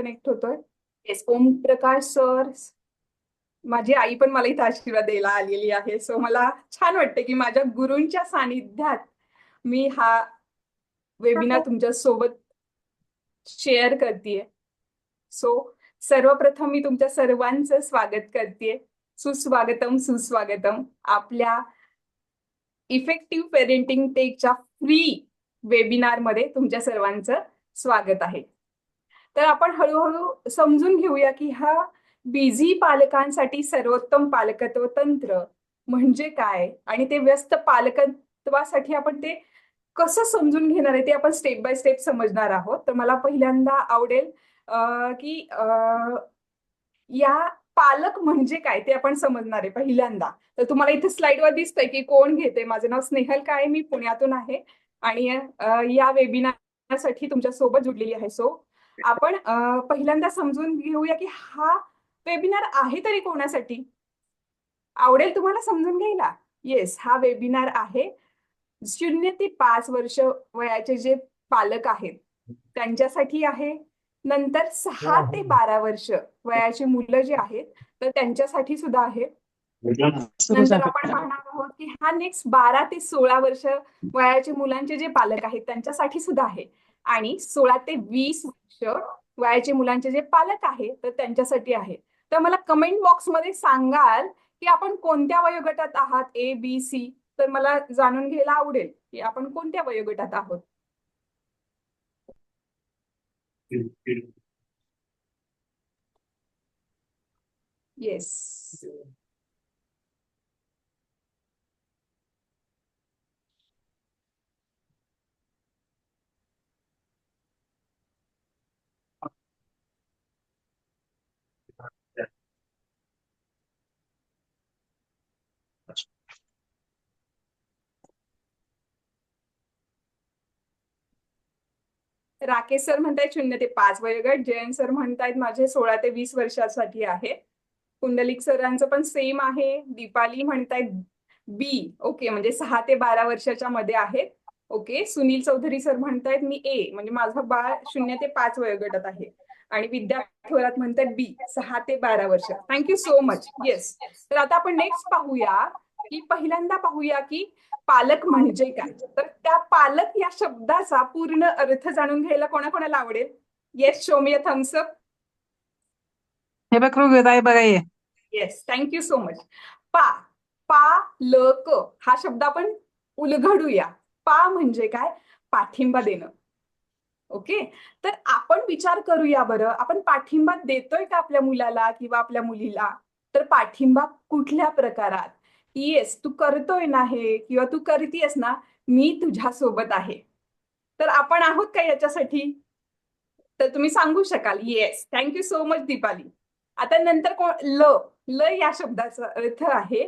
Connect होतोय. Yes, Om Prakash sir. माझी आई पण मला इथं आशीर्वाद द्यायला आलेली आहे. सो मला छान वाटतं की माझ्या गुरूंच्या सानिध्यात मी हा वेबिनार तुमच्या सोबत शेअर करतेय. सो सर्वप्रथम मी तुमच्या सर्वांचं स्वागत करतेय. सुस्वागतम सुस्वागतम आपल्या इफेक्टिव्ह पेरेंटिंग टेकच्या फ्री वेबिनार मध्ये तुमच्या सर्वांचं स्वागत आहे. तर आपण हळूहळू समजून घेऊया की हा बिझी पालकांसाठी सर्वोत्तम पालकत्व तंत्र म्हणजे काय आणि ते व्यस्त पालकत्वासाठी आपण ते कसं समजून घेणार आहे ते आपण स्टेप बाय स्टेप समजणार आहोत. तर मला पहिल्यांदा आवडेल की या पालक म्हणजे काय ते आपण समजणार आहे पहिल्यांदा. तर तुम्हाला इथे स्लाइडवर दिसतंय की कोण घेते. माझं नाव स्नेहल काय, मी पुण्यातून आहे आणि या वेबिनारसाठी तुमच्या सोबत जुडलेली आहे. सो आपण पहिल्यांदा समजून घेऊया की हा वेबिनार आहे तरी कोणासाठी. आवडेल तुम्हाला समजून घ्यायला. येस, हा वेबिनार आहे 0 ते 5 वर्ष वयाचे जे पालक आहेत त्यांच्यासाठी आहे. नंतर 6 ते 12 वर्ष वयाची मुलं जी आहेत तर त्यांच्यासाठी सुद्धा आहे. नंतर आपण पाहणार आहोत की हा नेक्स्ट 12 ते 16 वर्ष वयाचे मुलांचे जे पालक आहेत त्यांच्यासाठी सुद्धा आहे. आणि 16 ते 20 वर्ष वयाचे मुलांचे जे पालक आहेत तर त्यांच्यासाठी आहे. तर मला कमेंट बॉक्समध्ये सांगाल की आपण कोणत्या वयोगटात आहात, ए बी सी. तर मला जाणून घ्यायला आवडेल की आपण कोणत्या वयोगटात आहोत. येस, राकेश सर म्हणतायत 0 ते 5 वयोगट. जयंत सर म्हणतायत माझे 16 ते 20 वर्षासाठी आहे. पुंडलिक सरांचं पण सेम आहे. दीपाली म्हणतायत बी, ओके, म्हणजे 6 ते 12 वर्षाच्या मध्ये आहेत. ओके. सुनील चौधरी सर म्हणतायत मी ए, म्हणजे माझं बाळ 0 ते 5 वयोगटात आहे. आणि विद्या थोरात म्हणतात बी, 6 ते 12 वर्ष. Thank you so much. येस, तर आता आपण नेक्स्ट पाहूया की पहिल्यांदा पाहूया की पालक म्हणजे काय. तर त्या पालक या शब्दाचा पूर्ण अर्थ जाणून घ्यायला कोणाकोणाला आवडेल. Yes, show me a thumbs up. हे बघ ऋग्वेद आहे बघा ये. Yes, thank you so much. पा पालक हा शब्द आपण उलगडूया. पा म्हणजे काय, पाठिंबा देणं. ओके. तर आपण विचार करूया बरं, आपण पाठिंबा देतोय का आपल्या मुलाला किंवा आपल्या मुलीला. तर पाठिंबा कुठल्या प्रकारात. येस, तू करतोय ना हे किंवा तू करतीयस ना, मी तुझ्या सोबत आहे. तर आपण आहोत का याच्यासाठी. तर तुम्ही सांगू शकाल. Yes, thank you so much Deepali. आता नंतर ल ल या शब्दाचा अर्थ आहे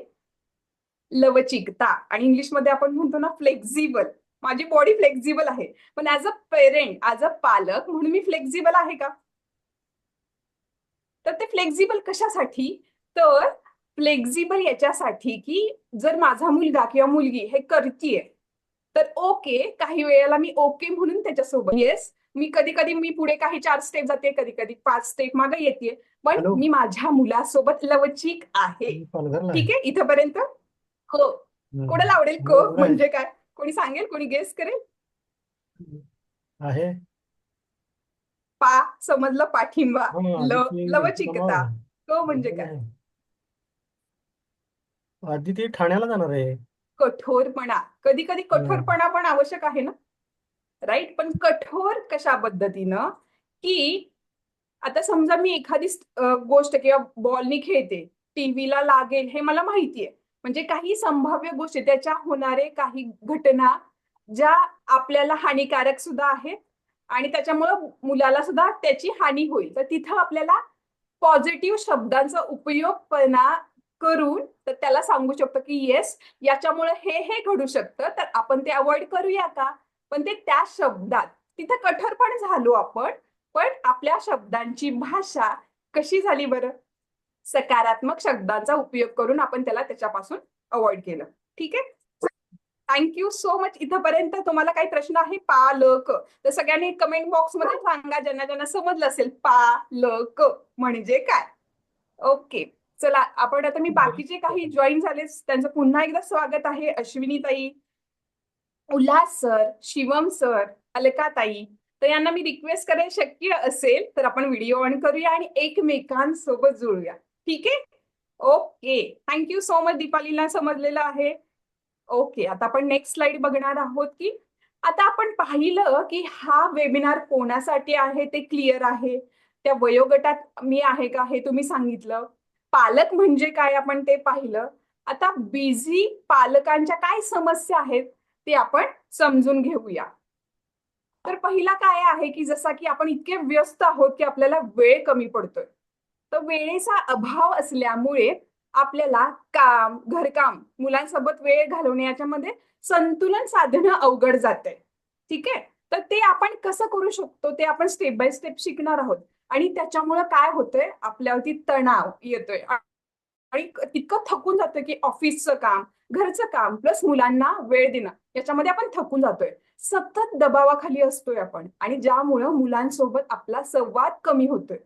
लवचिकता. आणि इंग्लिशमध्ये आपण म्हणतो ना फ्लेक्झिबल. माझी बॉडी फ्लेक्झिबल आहे, पण as a parent, as a पालक म्हणून मी फ्लेक्झिबल आहे का. तर ते फ्लेक्झिबल कशासाठी. तर फ्लेक्झिबल याच्यासाठी की जर माझा मुलगा किंवा मुलगी हे करतीये तर ओके, काही वेळेला मी ओके म्हणून त्याच्यासोबत. येस, मी कधी कधी मी पुढे काही 4 स्टेप जाते, कधी कधी 5 स्टेप मागे येते, पण मी माझ्या मुलासोबत लवचिक आहे. ठीक आहे इथपर्यंत. हो, कोणाला आवडेल को म्हणजे काय, कोणी सांगेल, कोणी गेस करेल. आहे पा समजलं, पाठिंबा. लवचिकता. को म्हणजे काय. आधी ते ठाण्याला जाणार आहे. कठोरपणा. कधी कधी कठोरपणा पण आवश्यक आहे ना, राईट. पण कठोर कशा पद्धतीनं की आता समजा मी एखादी गोष्ट किंवा बॉलनी खेळते, टीव्हीला लागेल हे मला माहितीये, म्हणजे काही संभाव्य गोष्टी त्याच्या होणारे काही घटना ज्या आपल्याला हानिकारक सुद्धा आहेत आणि त्याच्यामुळं मुलाला सुद्धा त्याची हानी होईल. तर तिथं आपल्याला पॉझिटिव्ह शब्दांचा उपयोग करून तर त्याला सांगू शकतो की येस, याच्यामुळे हे घडू शकतं, तर आपण ते अवॉइड करूया का. पण ते त्या शब्दात तिथं कठोरपणे झालो आपण, पण आपल्या शब्दांची भाषा कशी झाली बरं, सकारात्मक शब्दांचा उपयोग करून आपण त्याला त्याच्यापासून अवॉइड केलं. ठीक आहे. Thank you so much. इथपर्यंत तुम्हाला काही प्रश्न आहे? पालक तर सगळ्यांनी कमेंट बॉक्स मध्ये सांगा, ज्यांना ज्यांना समजलं असेल पालक म्हणजे काय. ओके, चला आपण आता मी बाकीचे काही जॉईन झाले त्यांचं पुन्हा एकदा स्वागत आहे. अश्विनी ताई, उल्हास सर, शिवम सर, अलका ताई. तर यांना मी रिक्वेस्ट करेन, शक्य असेल तर आपण व्हिडिओ ऑन करूया आणि एकमेकांसोबत जुळूया. ठीक आहे? Okay, thank you so much. दीपालीला समजलेलं आहे. ओके, आता आपण नेक्स्ट स्लाइड बघणार आहोत. की आता आपण पाहिलं की हा वेबिनार कोणासाठी आहे ते क्लिअर आहे. त्या वयोगटात मी आहे का हे तुम्ही सांगितलं. पालक म्हणजे काय आपण ते पाहिलं. आता बिझी पालकांच्या काय समस्या आहेत ते आपण समजून घेऊया. तर पहिला काय आहे की जसा की आपण इतके व्यस्त आहोत की आपल्याला वेळ कमी पडतोय. तर वेळेचा अभाव असल्यामुळे आपल्याला काम, घरकाम, मुलांसोबत वेळ घालवणे याच्यामध्ये संतुलन साधणं अवघड जातंय. ठीक आहे, तर ते आपण कसं करू शकतो ते आपण स्टेप बाय स्टेप शिकणार आहोत. आणि त्याच्यामुळे काय होतंय, आपल्यावरती तणाव येतोय आणि तितकं थकून जातोय की ऑफिसचं काम, घरचं काम प्लस मुलांना वेळ देणं याच्यामध्ये आपण थकून जातोय. सतत दबावाखाली असतोय आपण आणि ज्यामुळं मुलांसोबत आपला संवाद कमी होतोय.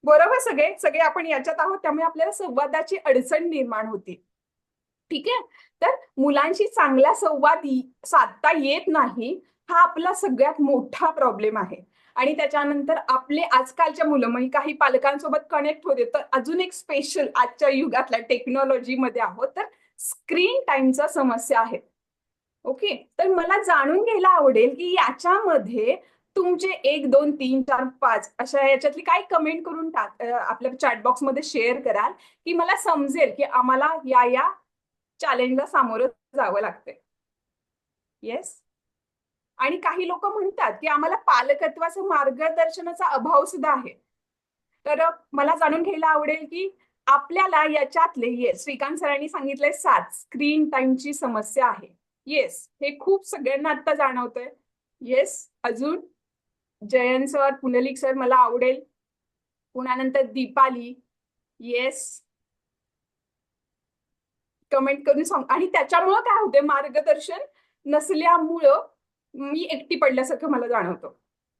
बरोबर, सगळे सगळे आपण याच्यात आहोत, त्यामुळे आपल्याला संवादाची अडचण निर्माण होते. ठीक आहे, तर मुलांशी चांगला संवाद साधता येत नाही हा आपला सगळ्यात मोठा प्रॉब्लेम आहे. आणि त्याच्यानंतर आपले आजकालच्या मुलं म्हणजे काही पालकांसोबत कनेक्ट होते तर अजून एक स्पेशल आजच्या युगातल्या टेक्नॉलॉजीमध्ये आहोत तर स्क्रीन टाइमचा समस्या आहे. ओके, तर मला जाणून घ्यायला आवडेल की याच्यामध्ये तुमचे 1, 2, 3, 4, 5 अशा याच्यातली काय कमेंट करून आपल्या चॅट बॉक्स मध्ये शेअर कराल की मला समजेल की आम्हाला या चॅलेंजला सामोरं जावं लागतंय. येस. आणि काही लोक म्हणतात की आम्हाला पालकत्वाचं मार्गदर्शनाचा अभाव सुद्धा आहे. तर मला जाणून घ्यायला आवडेल की आपल्याला याच्यातले येस श्रीकांत सरांनी सांगितलंय 7 स्क्रीन टाइमची समस्या आहे. येस, हे खूप सगळ्यांना आता जाणवतंय. येस, अजून जयंत सर, पुंडलिक सर, मला आवडेल. पुन्हा नंतर दीपाली. येस, कमेंट करून सांग. आणि त्याच्यामुळं काय होते, मार्गदर्शन नसल्यामुळं मी एकटी पडल्यासारखं मला जाणवतं.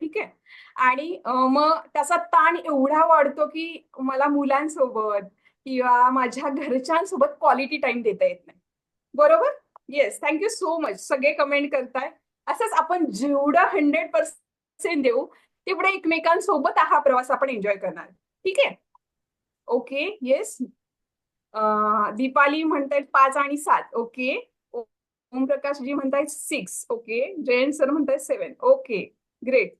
ठीक आहे, आणि मग त्याचा ताण एवढा वाढतो की मला मुलांसोबत किंवा माझ्या घरच्यांसोबत क्वालिटी टाइम देता येत नाही. बरोबर. Yes, thank you so much. सगळे कमेंट करताय. असंच आपण जेवढं 100% देऊ तेवढं एकमेकांसोबत हा प्रवास आपण एन्जॉय करणार. ठीक आहे. ओके. येस, दीपाली म्हणतायत 5 आणि 7. ओके. ओमप्रकाश जी म्हणतायत 6. ओके. जयंत सर म्हणतायत 7. Okay, great.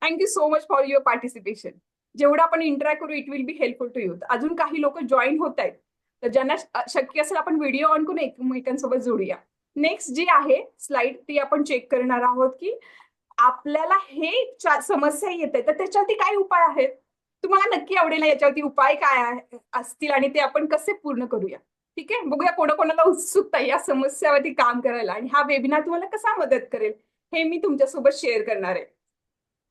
Thank you so much for your participation. जेवढं आपण इंटरॅक्ट करू it will be helpful to you. अजून काही लोक जॉईन होत आहेत तर ज्यांना शक्य असेल आपण व्हिडिओ ऑन करून एकमेकांसोबत जोडूया. नेक्स्ट जी आहे स्लाइड ती आपण चेक करणार आहोत की आपल्याला हे समस्या येते तर त्याच्यावरती काय उपाय आहेत. तुम्हाला नक्की आवडेल याच्यावरती उपाय काय असतील आणि ते आपण कसे पूर्ण करूया. ठीक आहे, बघूया कोणाकोणाला उत्सुकता या समस्यावरती काम करायला आणि हा वेबिनार तुम्हाला कसा मदत करेल हे मी तुमच्यासोबत शेअर करणार आहे.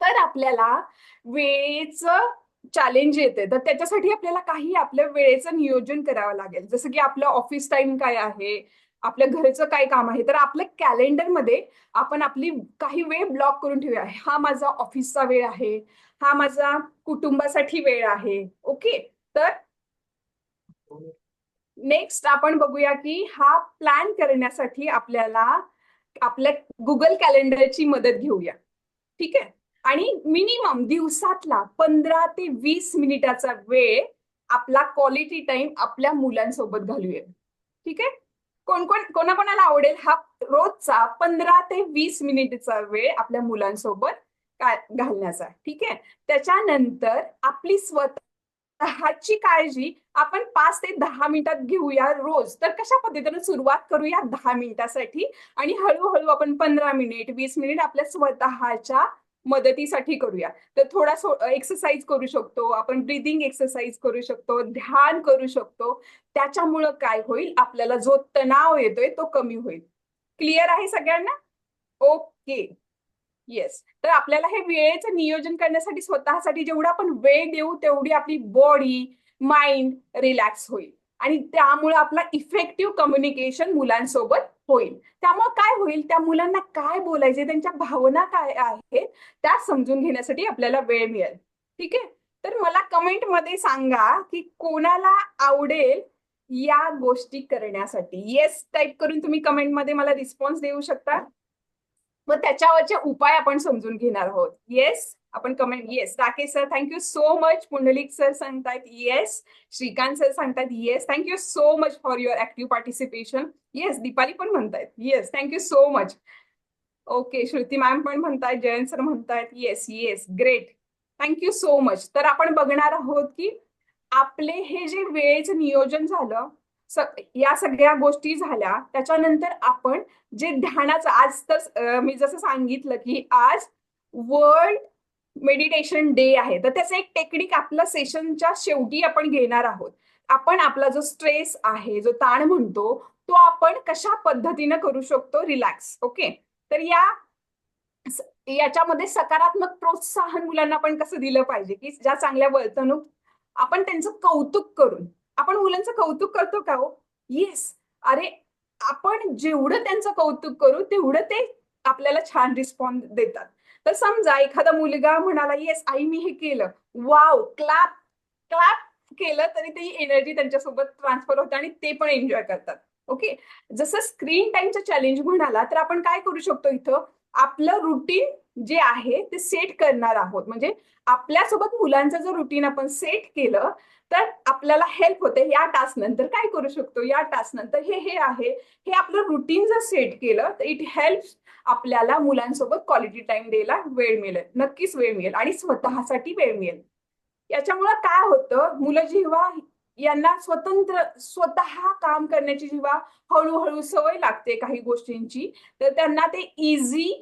तर आपल्याला वेळेचं चॅलेंज येते तर त्याच्यासाठी आपल्याला काही आपल्या वेळेचं नियोजन करावं लागेल. जसं की आपलं ऑफिस टाइम काय आहे, आपल्या घरचं काय काम आहे, तर आपल्या कॅलेंडरमध्ये आपण आपली काही वेळ ब्लॉक करून ठेवूया. हा माझा ऑफिसचा वेळ आहे, हा माझा कुटुंबासाठी वेळ आहे. ओके, तर नेक्स्ट आपण बघूया की हा प्लॅन करण्यासाठी आपल्याला आपल्या गुगल कॅलेंडरची मदत घेऊया. ठीक आहे, आणि मिनिमम दिवसातला 15 ते 20 मिनिटाचा वेळ आपला क्वालिटी टाइम आपल्या मुलांसोबत घालूया. ठीक आहे, कोणाकोणाला आवडेल हा रोजचा 15 ते 20 मिनिटचा वेळ आपल्या मुलांसोबत घालण्याचा. ठीक आहे, त्याच्यानंतर आपली स्वतःची काळजी आपण 5 ते 10 मिनिटात घेऊया रोज. तर कशा पद्धतीने सुरुवात करूया 10 मिनिटासाठी आणि हळूहळू आपण 15 मिनिट 20 मिनिट आपल्या स्वतःच्या मदतीसाठी करूया. तर थोडा एक्सरसाइज करू शकतो आपण, ब्रीदिंग एक्सरसाइज करू शकतो, ध्यान करू शकतो. त्याच्यामुळं काय होईल, आपल्याला जो तणाव येतोय तो कमी होईल. क्लिअर आहे सगळ्यांना? ओके. येस, तर आपल्याला हे वेळेचं नियोजन करण्यासाठी स्वतःसाठी जेवढा आपण वेळ देऊ तेवढी आपली बॉडी माइंड रिलॅक्स होईल आणि त्यामुळे आपला इफेक्टिव्ह कम्युनिकेशन मुलांसोबत होईल. त्यामुळे काय होईल, त्या मुलांना काय बोलायचे, त्यांच्या भावना काय आहेत त्या समजून घेण्यासाठी आपल्याला वेळ मिळेल. ठीक आहे. तर मला कमेंटमध्ये सांगा की कोणाला आवडेल या गोष्टी करण्यासाठी. येस टाईप करून तुम्ही कमेंटमध्ये मला रिस्पॉन्स देऊ शकता. मग त्याच्यावरचे उपाय आपण समजून घेणार आहोत. येस आपण comment. Yes Rakesh sir thank you so much. Pundalik sir सांगतायत येस. श्रीकांत सर सांगतायत yes. Thank you so much for your active participation. Yes Deepali पण म्हणतायत yes. Thank you so much. Okay Shruti ma'am पण म्हणतायत, जयंत सर म्हणतायत yes yes great. Thank you so much. तर आपण बघणार आहोत की आपले हे जे वेळेचं नियोजन झालं, या सगळ्या गोष्टी झाल्या, त्याच्यानंतर आपण जे ध्यानाचं आज तर मी जसं सांगितलं की आज वर्ल्ड मेडिटेशन डे आहे, तर त्याचं एक टेक्निक आपल्या सेशनच्या शेवटी आपण घेणार आहोत. आपण आपला जो स्ट्रेस आहे, जो ताण म्हणतो, तो आपण कशा पद्धतीने करू शकतो रिलॅक्स. ओके. तर याच्यामध्ये सकारात्मक प्रोत्साहन मुलांना आपण कसं दिलं पाहिजे की ज्या चांगल्या वर्तणूक आपण त्यांचं कौतुक करून. आपण मुलांचं कौतुक करतो का हो? येस. अरे आपण जेवढं त्यांचं कौतुक करू तेवढं ते आपल्याला छान रिस्पॉन्स देतात. तर समजा एखादा मुलगा म्हणाला येस आई मी हे केलं, वाव क्लॅप क्लॅप केलं, तरी ती एनर्जी त्यांच्यासोबत ट्रान्सफर होते आणि ते पण एन्जॉय करतात. ओके. जसं स्क्रीन टाइमचं चॅलेंज म्हणाला, तर आपण काय करू शकतो इथं, आपलं रुटीन जे आहे ते सेट करणार आहोत. म्हणजे आपल्यासोबत मुलांचं जर रुटीन आपण सेट केलं तर आपल्याला हेल्प होते. या टास्क नंतर काय करू शकतो, या टास्क नंतर हे हे आहे, हे आपलं रुटीन जर सेट केलं तर इट हेल्प आपल्याला मुलांसोबत क्वालिटी टाइम द्यायला वेळ मिळेल. नक्कीच वेळ मिळेल आणि स्वतःसाठी वेळ मिळेल. याच्यामुळे काय होतं, मुलं जेव्हा यांना स्वतः काम करण्याची जेव्हा हळूहळू सवय लागते काही गोष्टींची, तर त्यांना ते इझी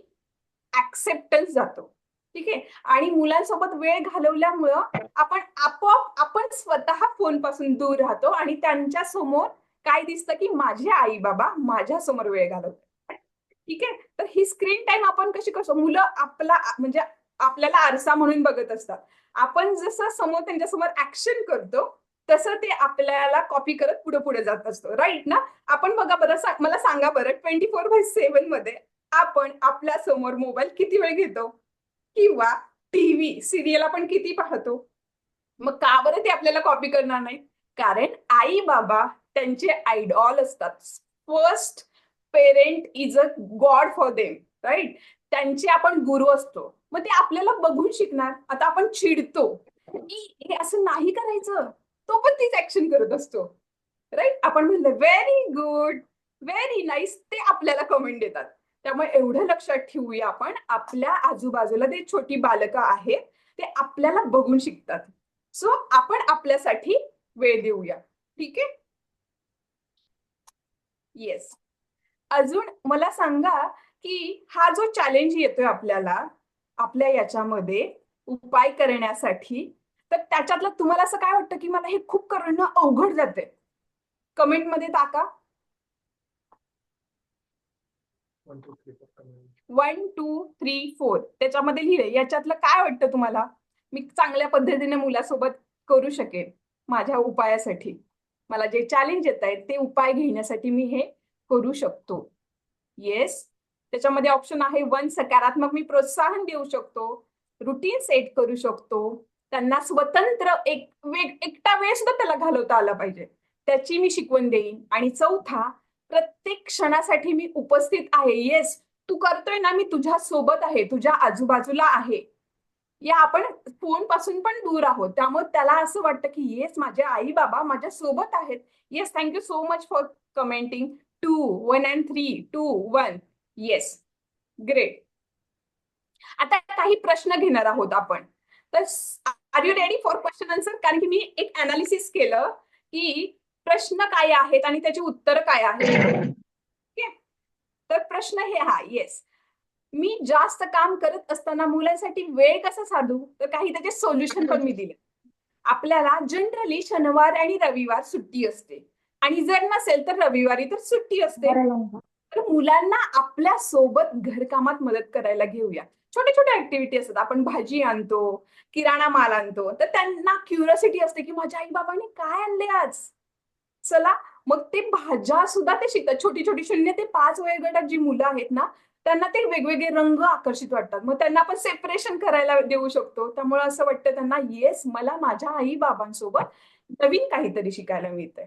ऍक्सेप्टन्स जातो. ठीक आहे. आणि मुलांसोबत वेळ घालवल्यामुळं आपण स्वतः फोन पासून दूर राहतो आणि त्यांच्या समोर काय दिसतं की माझे आई बाबा माझ्या समोर वेळ घालवतात. ठीक आहे. तर ही स्क्रीन टाइम आपण कशी करतो, मुलं आपला म्हणजे आपल्याला आरसा म्हणून बघत असतात. आपण जसं समोर त्यांच्यासमोर ऍक्शन करतो तसं ते आपल्याला कॉपी करत पुढे पुढे जात असतो. राईट ना. आपण बघा बरं, मला सांगा बरं, 24/7 मध्ये आपण आपल्या समोर मोबाईल किती वेळ घेतो, किंवा टीव्ही सिरियल आपण किती पाहतो. मग का बरं ते आपल्याला कॉपी करणार नाही? कारण आई बाबा त्यांचे आयडॉल असतात. First parent is a god for them. Right. त्यांचे आपण गुरु असतो. मग ते आपल्याला बघून शिकणार. आता आपण चिडतो की हे असं नाही करायचं, तो पण तीच ऍक्शन करत असतो. राईट. आपण म्हणलं व्हेरी गुड, व्हेरी नाईस, ते आपल्याला कमेंट देतात. त्यामुळे एवढं लक्षात ठेवूया, आपण आपल्या आजूबाजूला ते छोटी बालकं आहेत, ते आपल्याला बघून शिकतात. सो आपण आपल्यासाठी वेळ देऊया. ठीक आहे. येस. अजून मला सांगा की हा जो चॅलेंज येतोय आपल्याला आपल्या याच्यामध्ये उपाय करण्यासाठी, तर त्याच्यातलं तुम्हाला असं काय वाटतं की मला हे खूप करणं अवघड जाते? कमेंटमध्ये टाका. 1 2 3 4 त्याच्यामध्ये लिहिले. याच्यातलं काय वाटतं तुम्हाला मी चांगल्या पद्धतीने मुलासोबत करू शकेन माझ्या उपायासाठी? मला जे चॅलेंज येत आहेत ते उपाय घेण्यासाठी मी हे करू शकतो. येस. त्याच्यामध्ये ऑप्शन आहे 1 सकारात्मक मी प्रोत्साहन देऊ शकतो, रुटीन सेट करू शकतो, त्यांना स्वतंत्र एकटा वेळ सुद्धा त्याला घालवता आला पाहिजे त्याची मी शिकवण देईन, आणि चौथा प्रत्येक क्षणासाठी मी उपस्थित आहे. येस तू करतोय ना, मी तुझ्या सोबत आहे, तुझ्या आजूबाजूला आहे. या आपण फोन पासून पण दूर आहोत, त्यामुळे त्याला असं वाटतं की येस माझे आई बाबा माझ्या सोबत आहेत. Yes thank you so much for commenting. 2 1 and 3 2 1. Yes great. आता काही प्रश्न घेणार आहोत आपण. तर are you ready for question answer? कारण की मी एक अनालिसिस केलं की प्रश्न काय आहेत आणि त्याची उत्तर काय आहेत. तर प्रश्न हे हा. येस. मी जास्त काम करत असताना मुलांसाठी वेळ कसा साधू, तर काही त्याचे सोल्युशन पण मी दिले. आपल्याला जनरली शनिवार आणि रविवार सुट्टी असते, आणि जर नसेल तर रविवारी तर सुट्टी असते. तर मुलांना आपल्या सोबत घरकामात मदत करायला घेऊया. छोटे छोटे ऍक्टिव्हिटी असतात. आपण भाजी आणतो, किराणा माल आणतो, तर त्यांना क्युरियोसिटी असते की माझ्या आई बाबांनी काय आणले आज, चला मग ते भाज्या सुद्धा ते शिकतात. छोटी छोटी 0 ते 5 वयोगटात जी मुलं आहेत ना, त्यांना ते वेगवेगळे रंग आकर्षित वाटतात. मग त्यांना आपण सेपरेशन करायला देऊ शकतो. त्यामुळे असं वाटतं त्यांना, येस, मला माझ्या आई बाबांसोबत नवीन काहीतरी शिकायला मिळतंय.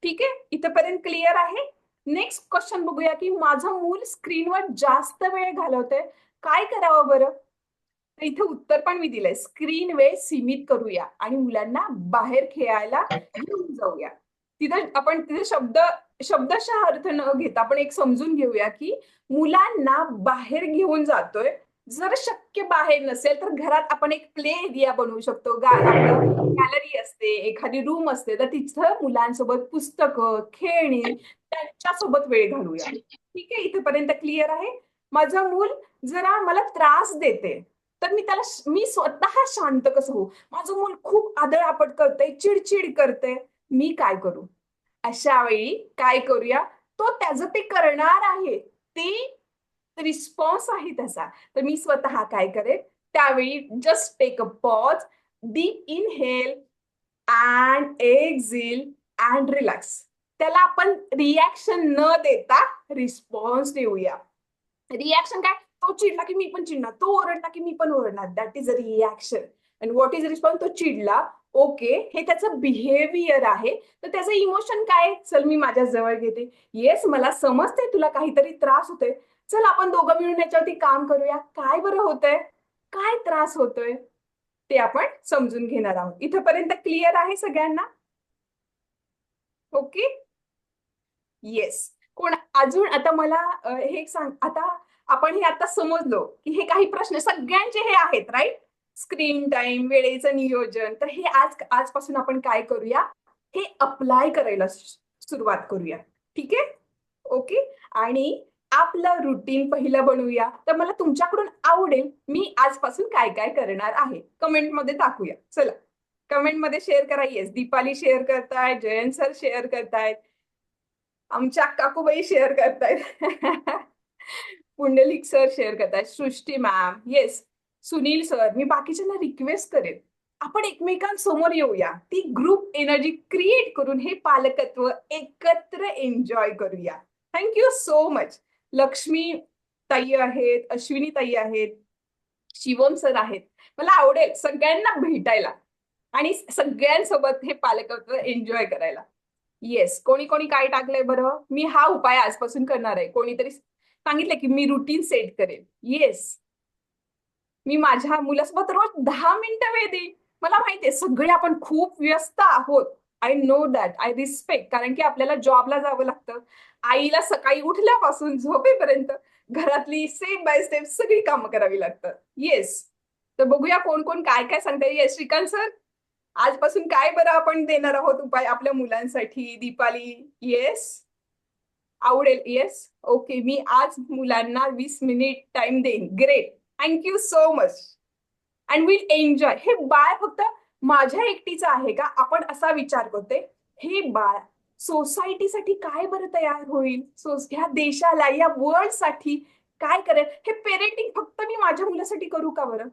ठीक आहे, इथपर्यंत क्लिअर आहे. नेक्स्ट क्वेश्चन बघूया की माझं मूल स्क्रीनवर जास्त वेळ घालवतंय, काय करावं बरं? तर इथे उत्तर पण मी दिलंय, स्क्रीन वेळ सीमित करूया आणि मुलांना बाहेर खेळायला घेऊन जाऊया. तिथे शब्दशः अर्थ न घेता आपण एक समजून घेऊया की मुलांना बाहेर घेऊन जातोय. जर शक्य बाहेर नसेल तर घरात आपण एक प्ले एरिया बनवू शकतो. आपलं गॅलरी असते, एखादी रूम असते, तर तिथं मुलांसोबत पुस्तकं, खेळणी, त्यांच्यासोबत वेळ घालूया. ठीक आहे, इथेपर्यंत क्लिअर आहे. माझं मूल जरा मला त्रास देते, तर मी स्वतः शांत कसं होऊ? माझं मूल खूप आदळआपट करतंय, चिडचिड करते, मी काय करू? अशा वेळी काय करूया? तो त्याचं ते करणार आहे, ते रिस्पॉन्स आहे त्याचा. तर मी स्वतः काय करेन, त्यावेळी just take a pause, deep inhale and exhale and relax. त्याला आपण रिॲक्शन न देता रिस्पॉन्स देऊया. रिॲक्शन काय? तो चिडला की मी पण चिडणार, तो ओरडला की मी पण ओरडणार. That is a reaction. And what is response? तो चिडला, ओके, हे त्याचं बिहेवियर आहे. तर त्याचं इमोशन काय? चल मी माझ्या जवळ घेते, येस मला समजते तुला काहीतरी त्रास होतोय, चल आपण दोघं मिळून याच्यावरती काम करूया. काय बरं होतंय? काय त्रास होतोय? ते आपण समजून घेणार आहोत. इथपर्यंत क्लिअर आहे सगळ्यांना? Okay, yes. कोण अजून? आता मला हे सांग, आता आपण हे आता समजलो की हे काही प्रश्न सगळ्यांचे हे आहेत, राईट? स्क्रीन टाइम, वेळेचं नियोजन. तर हे आजपासून आपण काय करूया, हे अप्लाय करायला सुरुवात करूया. ठीक आहे, ओके. आणि आपलं रुटीन पहिलं बनवूया. तर मला तुमच्याकडून आवडेल, मी आजपासून काय काय करणार आहे, कमेंटमध्ये टाकूया. चला, कमेंटमध्ये शेअर करा. येस, दीपाली शेअर करतायत, जयंत सर शेअर करतायत, आमच्या काकूबाई शेअर करतायत, पुंडलिक सर शेअर करतायत, सृष्टी मॅम, येस, सुनील सर. मी बाकीच्यांना रिक्वेस्ट करेन, आपण एकमेकांसमोर येऊया, ती ग्रुप एनर्जी क्रिएट करून हे पालकत्व एकत्र एन्जॉय करूया. Thank you so much. लक्ष्मी ताई आहेत, अश्विनी ताई आहेत, शिवम सर आहेत. मला आवडेल सगळ्यांना भेटायला आणि सगळ्यांसोबत हे पालकत्व एन्जॉय करायला. येस, कोणी कोणी काय टाकलंय बरं? मी हा उपाय आजपासून करणार आहे. कोणीतरी सांगितलं की मी रुटीन सेट करेल. येस, मी माझ्या मुलासोबत रोज 10 मिनिटं वेळ देईन. मला माहितीये सगळे आपण खूप व्यस्त आहोत. I know that, I respect. कारण की आपल्याला जॉबला जावं लागतं. आईला सकाळी उठल्यापासून झोपेपर्यंत घरातली स्टेप बाय स्टेप सगळी कामं करावी लागतात. येस, तर बघूया कोण कोण काय काय सांगताय. येस, श्रीकांत सर, आजपासून काय बरं आपण देणार आहोत उपाय आपल्या मुलांसाठी? दीपाली, येस, आवडेल. येस, ओके, मी आज मुलांना 20 मिनिट टाइम देईन. Great, thank you so much. And will enjoy. हे बाळ फक्त माझ्या एकटीचं आहे का? आपण असा विचार करतोय, हे बाळ सोसायटीसाठी काय बरं तयार होईल, ह्या देशाला, या वर्ल्ड साठी काय करेल? हे पेरेंटिंग फक्त मी माझ्या मुलासाठी करू का बरं?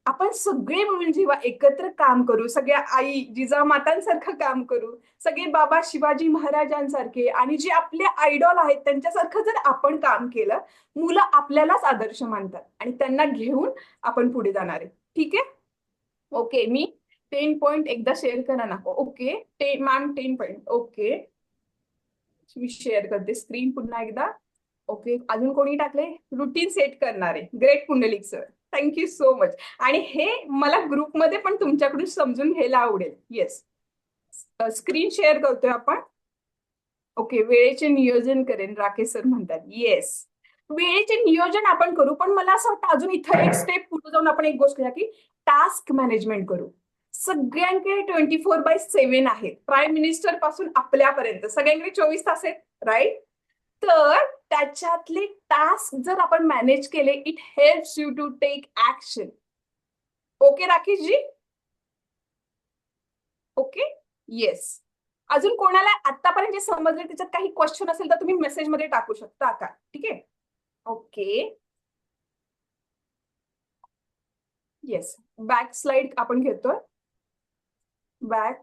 आपण सगळे मिळून जेव्हा एकत्र काम करू, सगळ्या आई जिजामातांसारखं काम करू, सगळे बाबा शिवाजी महाराजांसारखे आणि जे आपले आयडॉल आहेत त्यांच्यासारखं जर आपण काम केलं, मुलं आपल्यालाच आदर्श मानतात आणि त्यांना घेऊन आपण पुढे जाणार आहे. ठीक आहे, ओके. मी 10 पॉइंट एकदा शेअर करा ना. Okay, ma'am 10 point. ओके, मी शेअर करते स्क्रीन पुन्हा एकदा. ओके, अजून कोणी टाकले? रुटीन सेट करणारे. Great, Pundalik sir, thank you so much. आणि हे मला ग्रुपमध्ये पण तुमच्याकडून समजून घ्यायला आवडेल. येस, स्क्रीन शेअर करतोय आपण. ओके, वेळेचे नियोजन करेन, राकेश सर म्हणतात. येस, वेळेचे नियोजन आपण करू, पण मला असं वाटतं अजून इथं एक स्टेप पुढे जाऊन आपण एक गोष्ट करूया की टास्क मॅनेजमेंट करू. सगळ्यांकडे 24/7 आहेत, प्राईम मिनिस्टर पासून आपल्यापर्यंत सगळ्यांकडे 24 तास आहेत, राईट? तर त्याच्यातले टास्क जर आपण मॅनेज केले, it helps you to take action. Okay Rakesh ji? Okay, yes. अजून कोणाला आतापर्यंत जे समजले त्याच्यात काही क्वेश्चन असेल तर तुम्ही मेसेजमध्ये टाकू शकता का? ठीक आहे, ओके. येस, बॅक स्लाइड आपण घेतोय. Back,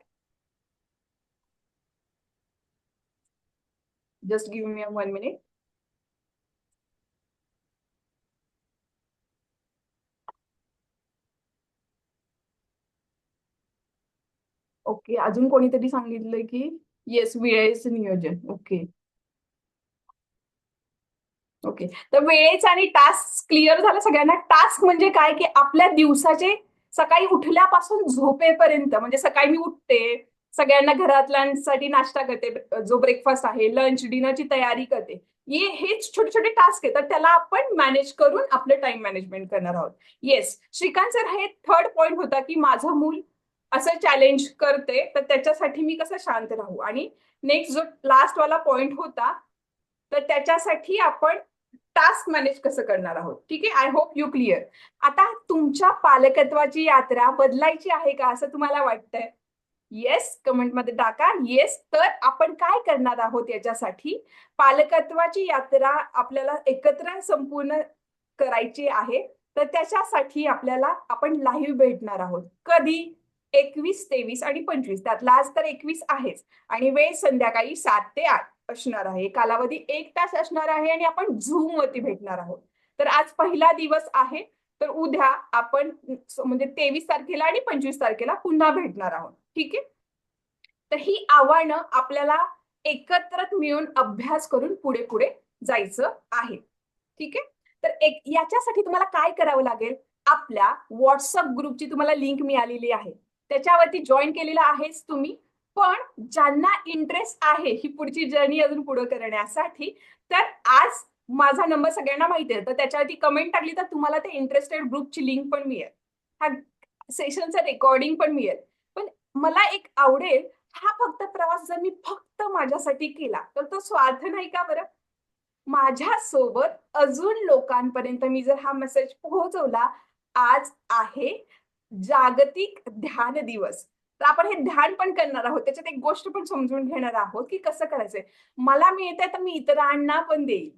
just give me 1 minute. Okay, अजून कोणीतरी सांगितलंय की येस, वेळेचं नियोजन. ओके ओके, तर वेळेचं आणि टास्क क्लिअर झालं सगळ्यांना. टास्क म्हणजे काय की आपल्या दिवसाचे सकाळी उठल्यापासून झोपेपर्यंत, म्हणजे सकाळी मी उठते, सगळ्यांना घरातल्यांसाठी नाश्ता करते, जो ब्रेकफास्ट आहे, लंच डिनरची तयारी करते, हेच छोटे छोटे टास्क आहेत. तर त्याला आपण मॅनेज करून आपलं टाइम मॅनेजमेंट करणार आहोत. येस, श्रीकांत सर, हे थर्ड पॉइंट होता की माझं मूल असं चॅलेंज करते, तर त्याच्यासाठी मी कसं शांत राहू. आणि नेक्स्ट जो लास्ट वाला पॉइंट होता, तर त्याच्यासाठी आपण टास्क मॅनेज कसं करणार आहोत. ठीक आहे, आय होप यू क्लिअर. आता तुमच्या पालकत्वाची यात्रा बदलायची आहे का असं तुम्हाला वाटतंय? येस, कमेंटमध्ये टाका येस. तर आपण काय करणार आहोत याच्यासाठी? पालकत्वाची यात्रा आपल्याला एकत्र संपूर्ण करायची आहे. तर त्याच्यासाठी आपल्याला आपण लाईव्ह भेटणार आहोत. कधी? 21, 23 आणि 25. त्यातला आज तर 21 आहेच. आणि वेळ संध्याकाळी 7 ते 8 असणार आहे. कालावधी 1 तास असणार आहे आणि आपण झूम वरती भेटणार आहोत. तर आज पहिला दिवस आहे. तर उद्या आपण म्हणजे 23 तारखेला आणि 25 तारखेला पुन्हा भेटणार आहोत. ठीक आहे, तर ही आव्हानं आपल्याला एकत्र मिळून अभ्यास करून पुढे पुढे जायचं आहे. ठीक आहे, तर याच्यासाठी तुम्हाला काय करावं लागेल? आपल्या व्हॉट्सअप ग्रुपची तुम्हाला लिंक मिळालेली आहे, त्याच्यावरती जॉईन केलेला आहेच तुम्ही. पण ज्यांना इंटरेस्ट आहे ही पुढची जर्नी अजून पुढे करण्यासाठी, तर आज माझा नंबर सगळ्यांना माहिती आहे, तर त्याच्यावरती कमेंट टाकली तर तुम्हाला ते इंटरेस्टेड ग्रुपची लिंक पण मिळेल, हा सेशनचं रेकॉर्डिंग पण मिळेल. पण मला एक आवडेल, हा फक्त प्रवास जर मी फक्त माझ्यासाठी केला तर तो स्वार्थ नाही का बरं? माझ्यासोबत अजून लोकांपर्यंत मी जर हा मेसेज पोहोचवला, आज आहे जागतिक ध्यान दिवस, तर आपण हे ध्यान पण करणार आहोत, त्याच्यात एक गोष्ट पण समजून घेणार आहोत की कसं करायचंय. मला मिळतंय तर मी इतरांना पण देईल.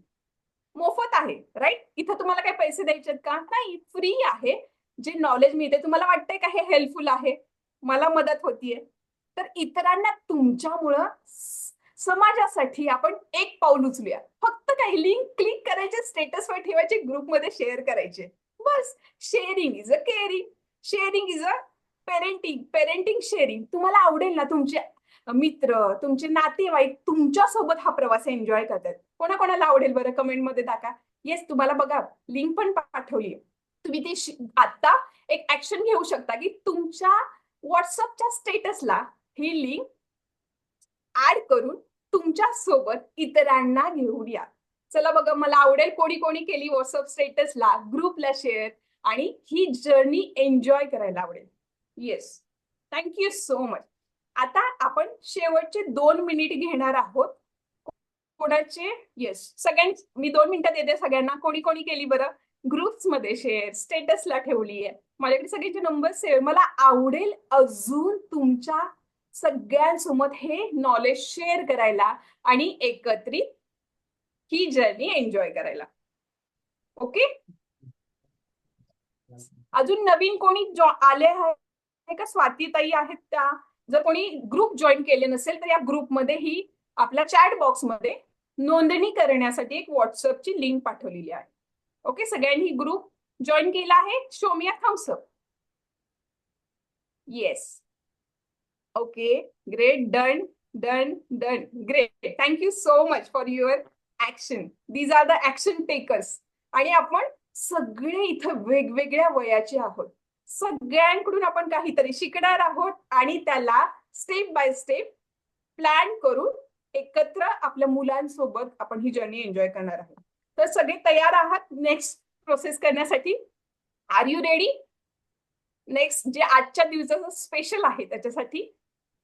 मोफत आहे, राईट? इथं तुम्हाला काही पैसे द्यायचे का? नाही, फ्री आहे. जे नॉलेज मिळते, तुम्हाला वाटतंय का हे हेल्पफुल आहे, मला मदत होतीये, तर इतरांना तुमच्यामुळं समाजासाठी आपण एक पाऊल उचलूया. फक्त काही लिंक क्लिक करायचे, स्टेटसवर ठेवायचे, ग्रुपमध्ये शेअर करायचे, बस. Sharing is a caring, sharing is a parenting, parenting sharing. तुम्हाला आवडेल ना तुमचे मित्र, तुमचे नातेवाईक तुमच्या सोबत हा प्रवास एन्जॉय करतात? कोणाकोणाला आवडेल बरं? कमेंटमध्ये टाका येस. तुम्हाला बघा लिंक पण पाठवली, तुम्ही ती आता एक ऍक्शन घेऊ शकता की तुमच्या व्हॉट्सअपच्या स्टेटसला ही लिंक ऍड करून तुमच्या सोबत इतरांना घेऊन या. चला बघा, मला आवडेल कोणी कोणी केली व्हॉट्सअप स्टेटसला, ग्रुपला शेअर, आणि ही जर्नी एन्जॉय करायला आवडेल. Yes, thank you so much. आता आपण शेवटचे 2 मिनिट घेणार आहोत. कोणाचे? येस, मी 2 मिनिटं देते सगळ्यांना. कोणी कोणी केली बरं? ग्रुप्स मध्ये शेअर, स्टेटसला ठेवली आहे. माझ्याकडे सगळ्यांचे नंबर सेव्ह. मला आवडेल अजून तुमच्या सगळ्यांसोबत हे नॉलेज शेअर करायला आणि एकत्रित ही जर्नी एन्जॉय करायला. ओके, अजून नवीन कोणी आले आहे का? स्वातीताई आहेत त्या. जर कोणी ग्रुप जॉईन केले नसेल तर या ग्रुपमध्ये ही आपल्या चॅट बॉक्समध्ये नोंदणी करण्यासाठी एक व्हॉट्सअपची लिंक पाठवलेली आहे. ओके, सगळ्यांनी ग्रुप जॉईन केला आहे? Show me a thumbs up. Yes, okay, great, done done done, great. Thank you so much for your action. These are the action takers. आणि आपण सगळे इथं वेगवेगळ्या वयाचे आहोत, सगळ्यांकडून आपण काहीतरी शिकणार आहोत आणि त्याला स्टेप बाय स्टेप प्लॅन करून एकत्र आपल्या मुलांसोबत आपण ही जर्नी एन्जॉय करणार आहोत. तर सगळे तयार आहात नेक्स्ट प्रोसेस करण्यासाठी? Are you ready? नेक्स्ट जे आजच्या दिवसाचं स्पेशल आहे त्याच्यासाठी.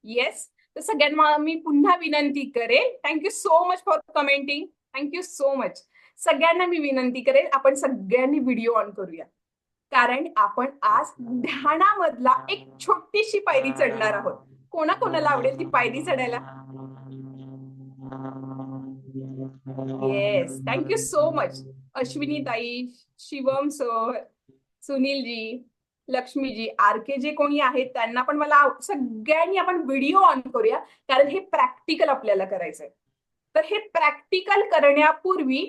येस, तर सगळ्यांना मी पुन्हा विनंती करेल, thank you so much for commenting, thank you so much. सगळ्यांना मी विनंती करेल, आपण सगळ्यांनी व्हिडिओ ऑन करूया, कारण आपण आज ध्यानामधला एक छोटीशी पायरी चढणार आहोत. कोणाकोणाला आवडेल ती पायरी चढायला? Yes, thank you so much. Ashwini ताई, शिवम सर, सुनीलजी, लक्ष्मीजी, आरके जे कोणी आहेत त्यांना पण मला सगळ्यांनी आपण व्हिडिओ ऑन करूया, कारण हे प्रॅक्टिकल आपल्याला करायचंय. तर हे प्रॅक्टिकल करण्यापूर्वी